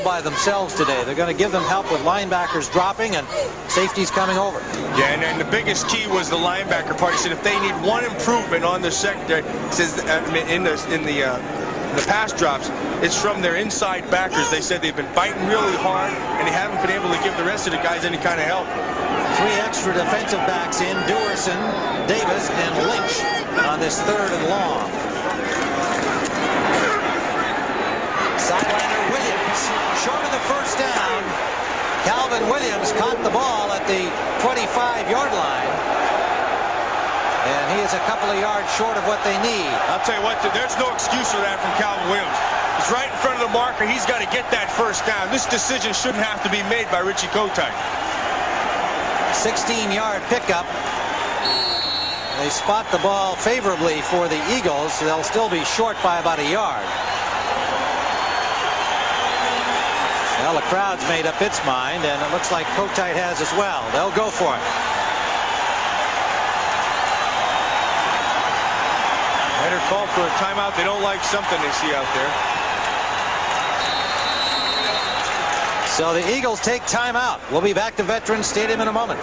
by themselves today. They're going to give them help with linebackers dropping and safeties coming over. Yeah, and the biggest key was the linebacker part. He said if they need one improvement on their secondary, he says in the pass drops, it's from their inside backers. They said they've been biting really hard, and they haven't been able to give the rest of the guys any kind of help. 3 extra defensive backs in, Dewerson, Davis, and Lynch on this 3rd and long. Sidelander Williams, short of the first down. Calvin Williams caught the ball at the 25-yard line. And he is a couple of yards short of what they need. I'll tell you what, there's no excuse for that from Calvin Williams. He's right in front of the marker. He's got to get that first down. This decision shouldn't have to be made by Richie Kotite. 16-yard pickup. They spot the ball favorably for the Eagles. They'll still be short by about a yard. Well, the crowd's made up its mind, and it looks like Kotite has as well. They'll go for it. Better call for a timeout. They don't like something they see out there. So the Eagles take timeout. We'll be back to Veterans Stadium in a moment.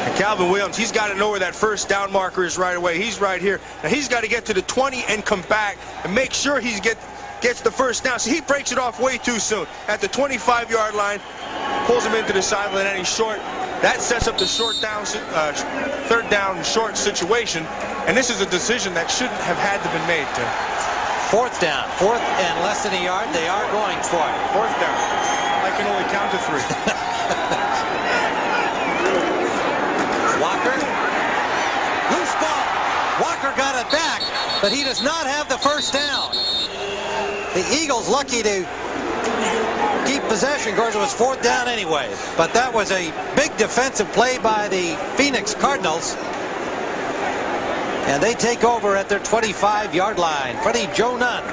And Calvin Williams, he's got to know where that first down marker is right away. He's right here. Now he's got to get to the 20 and come back and make sure he gets the first down. So he breaks it off way too soon. At the 25-yard line, pulls him into the sideline, and he's short. That sets up the third down short situation. And this is a decision that shouldn't have had to been made, Tim. 4th down. 4th and less than a yard. They are going for it. 4th down. I can only count to 3. Walker. Loose ball. Walker got it back, but he does not have the first down. The Eagles lucky to keep possession. Of course, it was 4th down anyway. But that was a big defensive play by the Phoenix Cardinals. And they take over at their 25-yard line. Freddie Joe Nunn,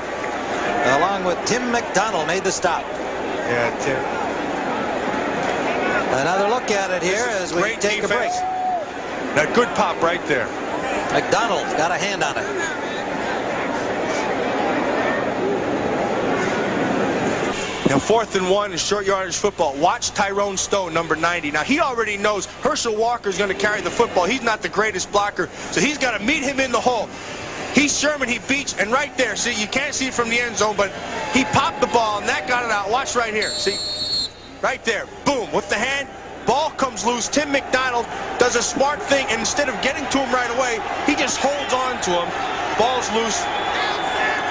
along with Tim McDonald, made the stop. Yeah, Tim. Another look at it here as we take a break. That good pop right there. McDonald's got a hand on it. Now 4th and 1 in short yardage football. Watch Tyrone Stowe, number 90. Now he already knows Herschel Walker is going to carry the football. He's not the greatest blocker, so he's got to meet him in the hole. He's Sherman, he beats, and right there, see, you can't see it from the end zone, but he popped the ball, and that got it out. Watch right here, see, right there, boom, with the hand, ball comes loose. Tim McDonald does a smart thing, and instead of getting to him right away, he just holds on to him. Ball's loose.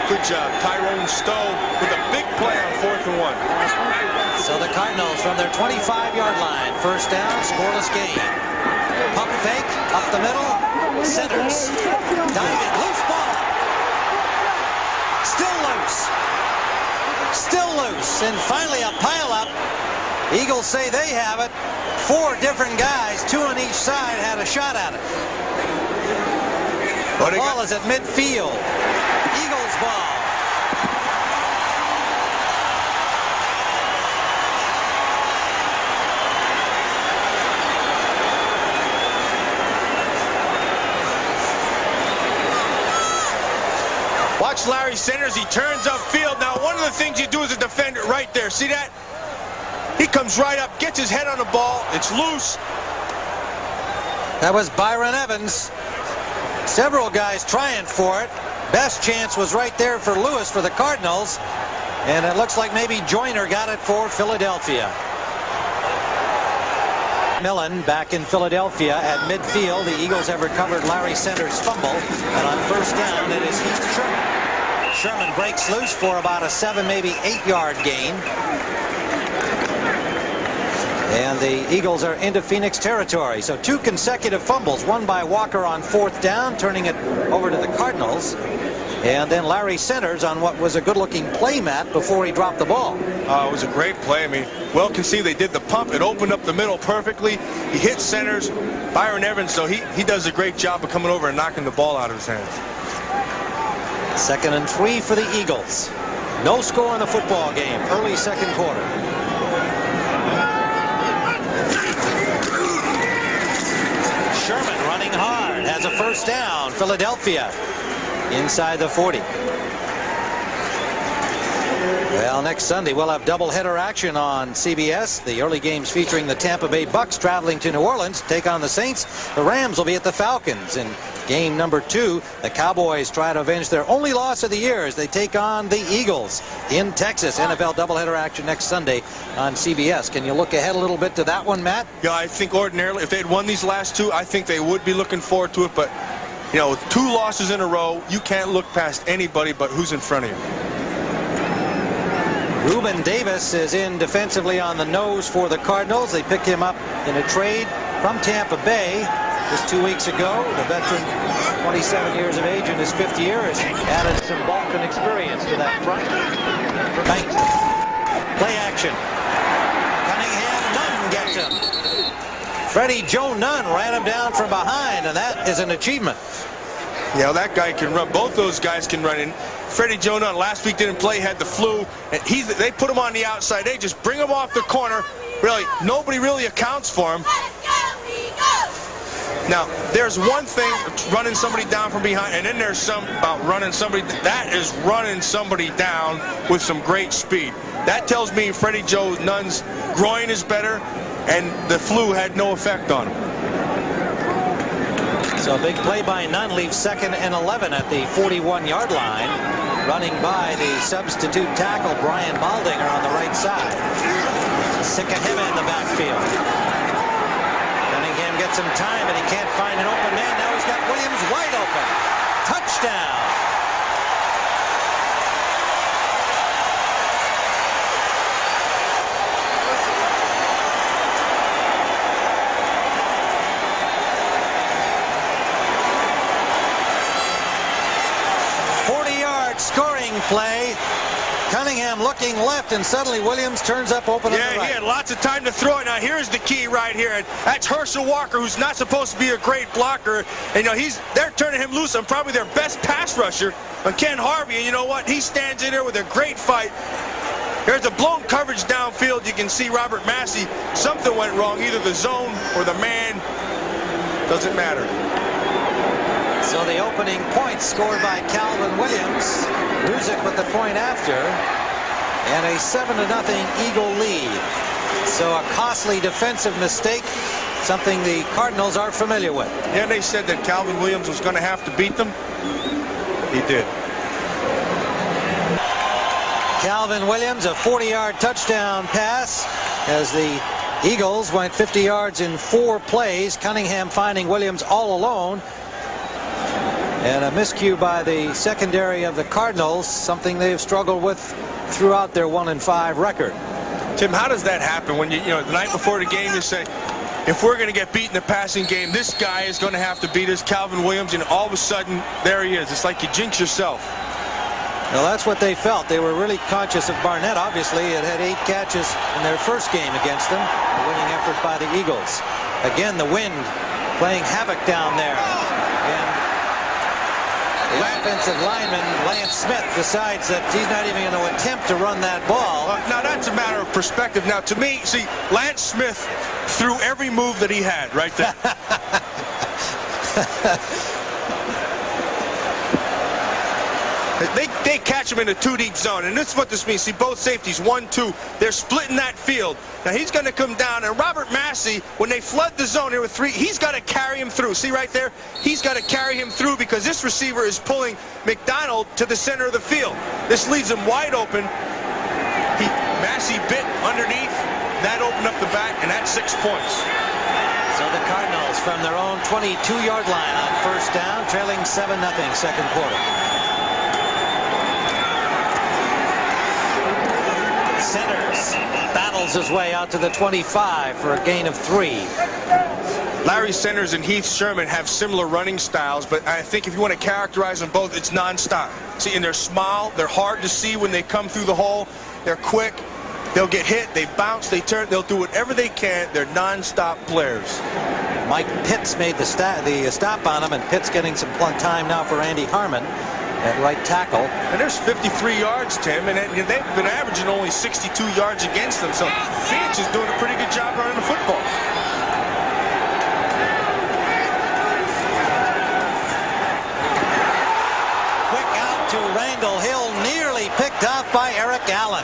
Good job, Tyrone Stowe with a big play on 4th and 1. So the Cardinals from their 25-yard line, 1st down, scoreless game. Pump fake, up the middle, centers. Diving, loose ball. Still loose. Still loose. And finally a pile-up. Eagles say they have it. 4 different guys, 2 on each side, had a shot at it. The ball is at midfield. Eagles ball. Watch Larry Sanders. He turns upfield. Now, one of the things you do as a defender right there. See that? He comes right up, gets his head on the ball. It's loose. That was Byron Evans. Several guys trying for it. Best chance was right there for Lewis for the Cardinals. And it looks like maybe Joyner got it for Philadelphia. Millen back in Philadelphia at midfield. The Eagles have recovered Larry Sanders' fumble. And on 1st down, it is Heath Sherman. Sherman breaks loose for about a 7, maybe 8-yard gain. And the Eagles are into Phoenix territory. So 2 consecutive fumbles, one by Walker on 4th down, turning it over to the Cardinals. And then Larry Sanders on what was a good-looking play mat before he dropped the ball. It was a great play. I mean, well conceived. They did the pump. It opened up the middle perfectly. He hit Sanders. Byron Evans, so he does a great job of coming over and knocking the ball out of his hands. 2nd and 3 for the Eagles. No score in the football game. Early 2nd quarter. Sherman running hard, has a 1st down. Philadelphia inside the 40. Well, next Sunday we'll have doubleheader action on CBS. The early games featuring the Tampa Bay Bucks traveling to New Orleans to take on the Saints. The Rams will be at the Falcons. In game number 2, the Cowboys try to avenge their only loss of the year as they take on the Eagles in Texas. NFL doubleheader action next Sunday on CBS. Can you look ahead a little bit to that one, Matt? Yeah, I think ordinarily if they'd won these last 2, I think they would be looking forward to it. But, you know, with 2 losses in a row, you can't look past anybody but who's in front of you. Reuben Davis is in defensively on the nose for the Cardinals. They picked him up in a trade from Tampa Bay just 2 weeks ago. The veteran, 27 years of age in his 5th year, has added some bulk and experience to that front. Play action. Cunningham, Nunn gets him. Freddie Joe Nunn ran him down from behind, and that is an achievement. Yeah, that guy can run. Both those guys can run in. Freddie Joe Nunn last week didn't play, had the flu, and they put him on the outside. They just bring him off the corner. Really, nobody really accounts for him. Now, there's one thing, running somebody down from behind, and then there's some about running somebody. That is running somebody down with some great speed. That tells me Freddie Joe Nunn's groin is better, and the flu had no effect on him. So a big play by Nunn leaves 2nd and 11 at the 41-yard line. Running by the substitute tackle, Brian Baldinger, on the right side. Sikahema in the backfield. Cunningham gets some time, but he can't find an open man. Now he's got Williams wide open. Touchdown. Scoring play. Cunningham looking left, and suddenly Williams turns up open on the right. Yeah, he had lots of time to throw it. Now here's the key right here. And that's Herschel Walker, who's not supposed to be a great blocker. And, you know, they're turning him loose on probably their best pass rusher, Ken Harvey. And you know what? He stands in there with a great fight. There's a blown coverage downfield. You can see Robert Massey. Something went wrong, either the zone or the man. Doesn't matter. So the opening point scored by Calvin Williams. Ruzick with the point after. And a 7-0 Eagle lead. So a costly defensive mistake, something the Cardinals are familiar with. Yeah, they said that Calvin Williams was going to have to beat them. He did. Calvin Williams, a 40-yard touchdown pass as the Eagles went 50 yards in 4 plays. Cunningham finding Williams all alone. And a miscue by the secondary of the Cardinals, something they've struggled with throughout their 1-5 record. Tim, how does that happen when you know the night before the game you say, if we're going to get beat in the passing game, this guy is going to have to beat us, Calvin Williams, and all of a sudden there he is. It's like you jinx yourself. Well, that's what they felt. They were really conscious of Barnett. Obviously, it had 8 catches in their first game against them. A winning effort by the Eagles. Again, the wind playing havoc down there. And the offensive lineman, Lance Smith, decides that he's not even going to attempt to run that ball. Now, that's a matter of perspective. Now, to me, see, Lance Smith threw every move that he had right there. They catch him in a 2-deep zone, and this is what this means. See, both safeties, 1-2, they're splitting that field. Now he's going to come down, and Robert Massey, when they flood the zone here with 3, he's got to carry him through. See right there? He's got to carry him through because this receiver is pulling McDonald to the center of the field. This leaves him wide open. Massey bit underneath. That opened up the back, and that's 6 points. So the Cardinals from their own 22-yard line on first down, trailing 7-0 second quarter. Centers battles his way out to the 25 for a gain of 3. Larry Centers and Heath Sherman have similar running styles, but I think if you want to characterize them both, it's nonstop. See, and they're small, they're hard to see when they come through the hole, they're quick, they'll get hit, they bounce, they turn, they'll do whatever they can. They're nonstop players. Mike Pitts made the stop on him, and Pitts getting some time now for Andy Harmon at right tackle. And there's 53 yards, Tim, and they've been averaging only 62 yards against them, so Phoenix is doing a pretty good job running the football. Quick out to Randall Hill, nearly picked off by Eric Allen.